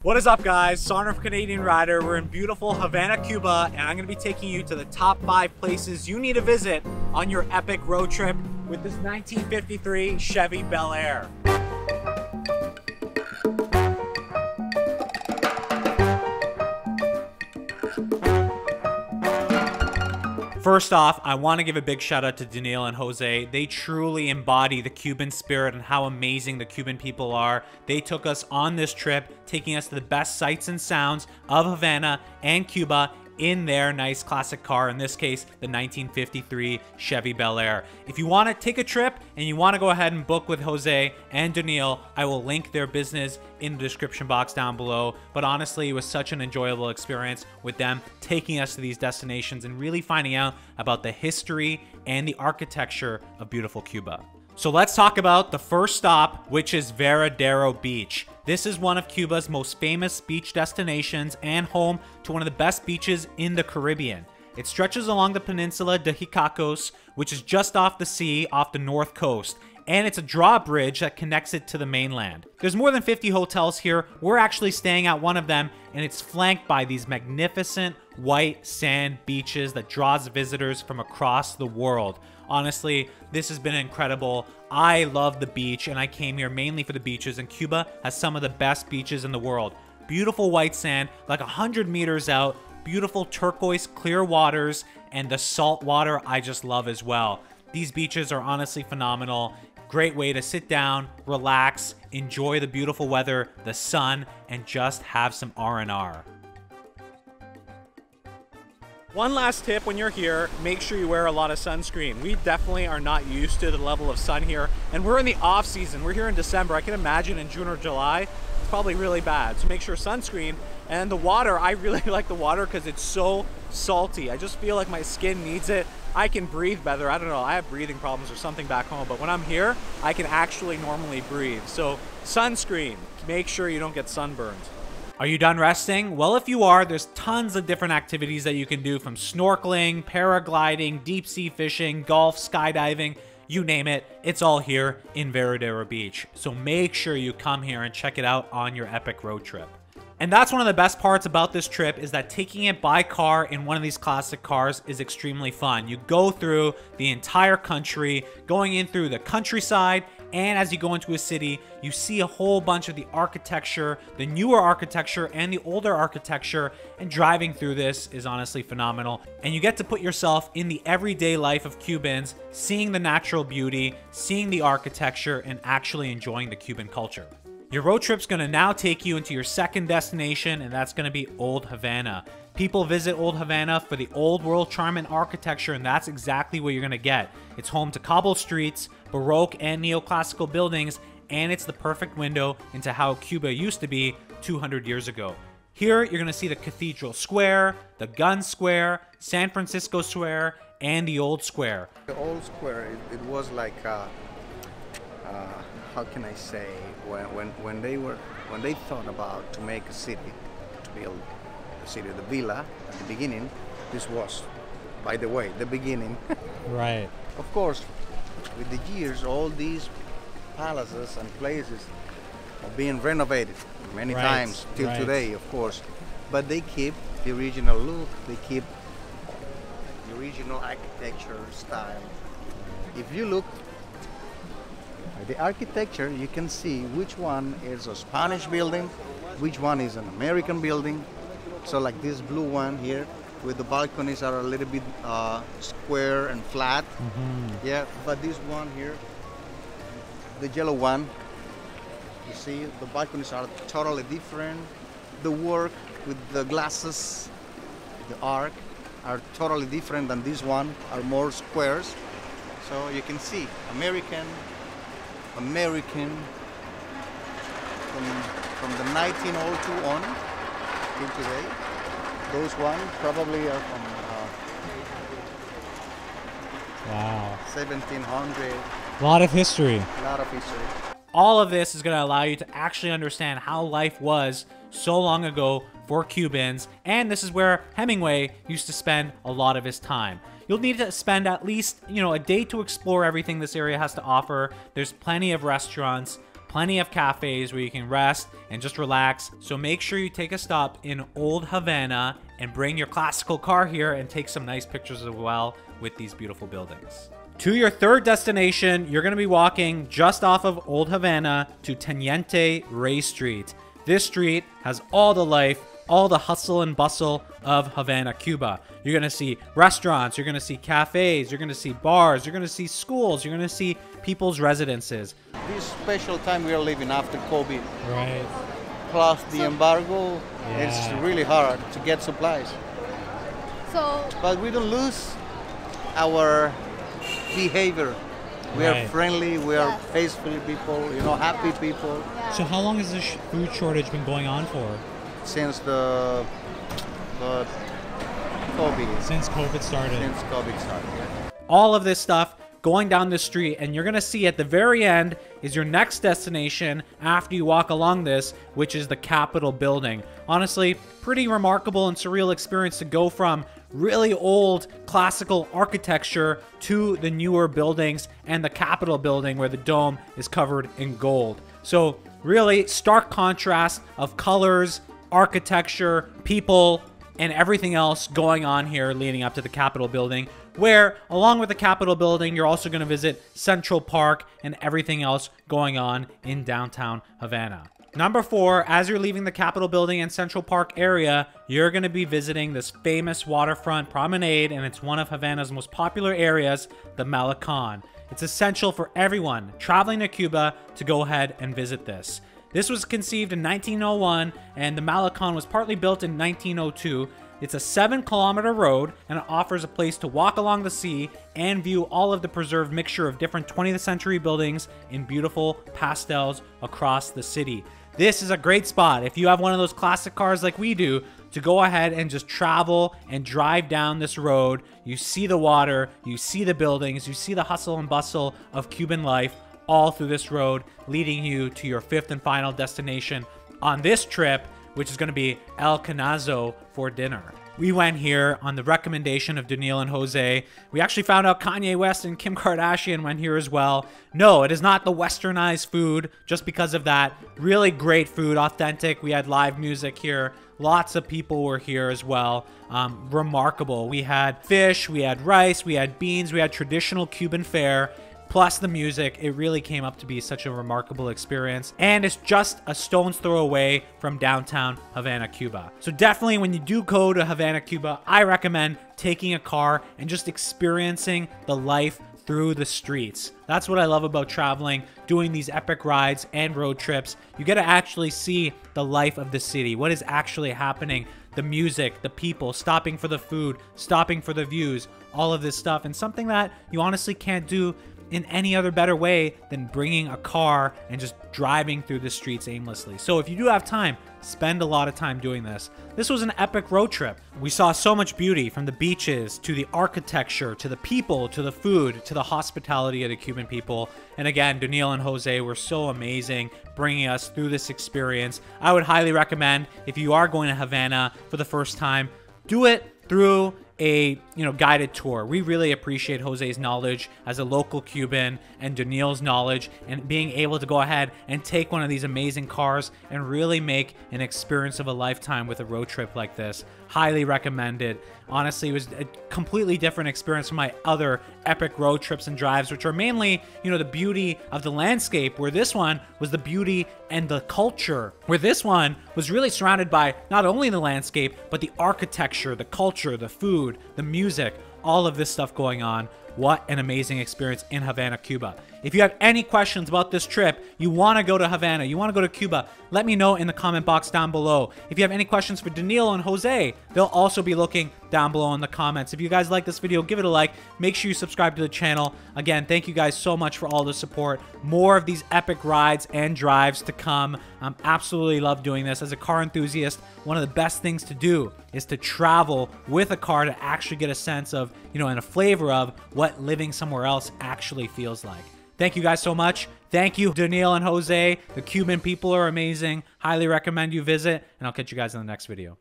What is up, guys? Sonduren Fanarredha. We're in beautiful Havana, Cuba, and I'm going to be taking you to the top 5 places you need to visit on your epic road trip with this 1953 Chevy Bel Air. First off, I want to give a big shout out to Duniel and Jose. They truly embody the Cuban spirit and how amazing the Cuban people are. They took us on this trip, taking us to the best sights and sounds of Havana and Cuba in their nice classic car, in this case, the 1953 Chevy Bel Air. If you want to take a trip and you want to go ahead and book with Jose and Duniel, I will link their business in the description box down below. But honestly, it was such an enjoyable experience with them taking us to these destinations and really finding out about the history and the architecture of beautiful Cuba. So let's talk about the first stop, which is Varadero Beach. This is one of Cuba's most famous beach destinations and home to one of the best beaches in the Caribbean. It stretches along the peninsula de Icacos, which is just off the sea off the north coast, and it's a drawbridge that connects it to the mainland. There's more than 50 hotels here. We're actually staying at one of them, and it's flanked by these magnificent white sand beaches that draws visitors from across the world. Honestly, this has been incredible. I love the beach, and I came here mainly for the beaches, and Cuba has some of the best beaches in the world. Beautiful white sand, like 100 meters out, beautiful turquoise clear waters, and the salt water I just love as well. These beaches are honestly phenomenal. Great way to sit down, relax, enjoy the beautiful weather, the sun, and just have some R&R. One last tip when you're here, make sure you wear a lot of sunscreen. We definitely are not used to the level of sun here, and we're in the off season. We're here in December. I can imagine in June or July, it's probably really bad. So make sure sunscreen. And the water, I really like the water because it's so salty. I just feel like my skin needs it. I can breathe better. I don't know, I have breathing problems or something back home, but when I'm here, I can actually normally breathe. So sunscreen, make sure you don't get sunburned. Are you done resting? Well, if you are, there's tons of different activities that you can do, from snorkeling, paragliding, deep sea fishing, golf, skydiving, you name it, it's all here in Varadero Beach. So make sure you come here and check it out on your epic road trip. And that's one of the best parts about this trip, is that taking it by car in one of these classic cars is extremely fun. You go through the entire country, going in through the countryside, and as you go into a city, you see a whole bunch of the architecture, the newer architecture and the older architecture, and driving through this is honestly phenomenal. And you get to put yourself in the everyday life of Cubans, seeing the natural beauty, seeing the architecture, and actually enjoying the Cuban culture. Your road trip's gonna now take you into your second destination, and that's gonna be Old Havana. People visit Old Havana for the old world charm and architecture, and that's exactly what you're gonna get. It's home to cobble streets, Baroque and neoclassical buildings, and it's the perfect window into how Cuba used to be 200 years ago. Here, you're gonna see the Cathedral Square, the Gun Square, San Francisco Square, and the Old Square. The Old Square, it was like, how can I say, when they thought about to make a city, to build a city, the villa at the beginning, this was, by the way, the beginning. Right. Of course, with the years, all these palaces and places are being renovated many times till today, of course. But they keep the original look, they keep the original architecture style. If you look at the architecture, you can see which one is a Spanish building, which one is an American building. So like this blue one here, with the balconies are a little bit square and flat. Yeah, but this one here, the yellow one, you see the balconies are totally different. The work with the glasses, the arc, are totally different than this one, are more squares. So you can see American from the 1902 on till today. Those ones probably are from Wow. 1700. A lot of history. A lot of history. All of this is going to allow you to actually understand how life was so long ago for Cubans, and this is where Hemingway used to spend a lot of his time. You'll need to spend at least, a day to explore everything this area has to offer. There's plenty of restaurants, plenty of cafes where you can rest and just relax. So make sure you take a stop in Old Havana and bring your classical car here and take some nice pictures as well with these beautiful buildings. To your third destination, you're going to be walking just off of Old Havana to Teniente Rey Street. This street has all the life, all the hustle and bustle of Havana, Cuba. You're going to see restaurants, you're going to see cafes, you're going to see bars, you're going to see schools, you're going to see people's residences. This special time we are living after COVID. Right. Plus the embargo, it's really hard to get supplies. But we don't lose our behavior. We are friendly, we are peaceful people, you know, happy people. So how long has this food shortage been going on for? Since the COVID. Since COVID started. Since COVID started, yeah. All of this stuff going down the street, and you're gonna see at the very end is your next destination after you walk along this, which is the Capitol building. Honestly, pretty remarkable and surreal experience to go from really old classical architecture to the newer buildings and the Capitol building where the dome is covered in gold. So really stark contrast of colors, architecture, people, and everything else going on here leading up to the Capitol building, where along with the Capitol building, you're also going to visit Central Park and everything else going on in downtown Havana. Number 4, as you're leaving the Capitol building and Central Park area, you're going to be visiting this famous waterfront promenade, and it's one of Havana's most popular areas, the Malecon. It's essential for everyone traveling to Cuba to go ahead and visit this. This was conceived in 1901, and the Malecon was partly built in 1902. It's a 7-kilometer road, and it offers a place to walk along the sea and view all of the preserved mixture of different 20th century buildings in beautiful pastels across the city. This is a great spot if you have one of those classic cars like we do to go ahead and just travel and drive down this road. You see the water, you see the buildings, you see the hustle and bustle of Cuban life all through this road, leading you to your 5th and final destination on this trip, which is going to be El Canazo for dinner. We went here on the recommendation of Duniel and Jose. We actually found out Kanye West and Kim Kardashian went here as well. No, it is not the westernized food just because of that. Really great food, authentic. We had live music here. Lots of people were here as well. Remarkable. We had fish, we had rice, we had beans, we had traditional Cuban fare. Plus the music, it really came up to be such a remarkable experience. And it's just a stone's throw away from downtown Havana, Cuba. So definitely when you do go to Havana, Cuba, I recommend taking a car and just experiencing the life through the streets. That's what I love about traveling, doing these epic rides and road trips. You get to actually see the life of the city, what is actually happening, the music, the people, stopping for the food, stopping for the views, all of this stuff. And something that you honestly can't do in any other better way than bringing a car and just driving through the streets aimlessly. So if you do have time, spend a lot of time doing this. This was an epic road trip. We saw so much beauty, from the beaches to the architecture to the people to the food to the hospitality of the Cuban people. And again, Duniel and Jose were so amazing bringing us through this experience. I would highly recommend, if you are going to Havana for the first time, do it through a guided tour. We really appreciate Jose's knowledge as a local Cuban and Duniel's knowledge and being able to go ahead and take one of these amazing cars and really make an experience of a lifetime with a road trip like this. Highly recommended. Honestly, it was a completely different experience from my other epic road trips and drives, which are mainly, the beauty of the landscape, where this one was the beauty and the culture, where this one was really surrounded by not only the landscape, but the architecture, the culture, the food, the music, all of this stuff going on. What an amazing experience in Havana, Cuba. If you have any questions about this trip, you want to go to Havana, you want to go to Cuba, let me know in the comment box down below. If you have any questions for Duniel and Jose, they'll also be looking down below in the comments. If you guys like this video, give it a like. Make sure you subscribe to the channel. Again, thank you guys so much for all the support. More of these epic rides and drives to come. Absolutely love doing this. As a car enthusiast, one of the best things to do is to travel with a car to actually get a sense of, and a flavor of what living somewhere else actually feels like. Thank you guys so much. Thank you, Duniel and Jose. The Cuban people are amazing. Highly recommend you visit, and I'll catch you guys in the next video.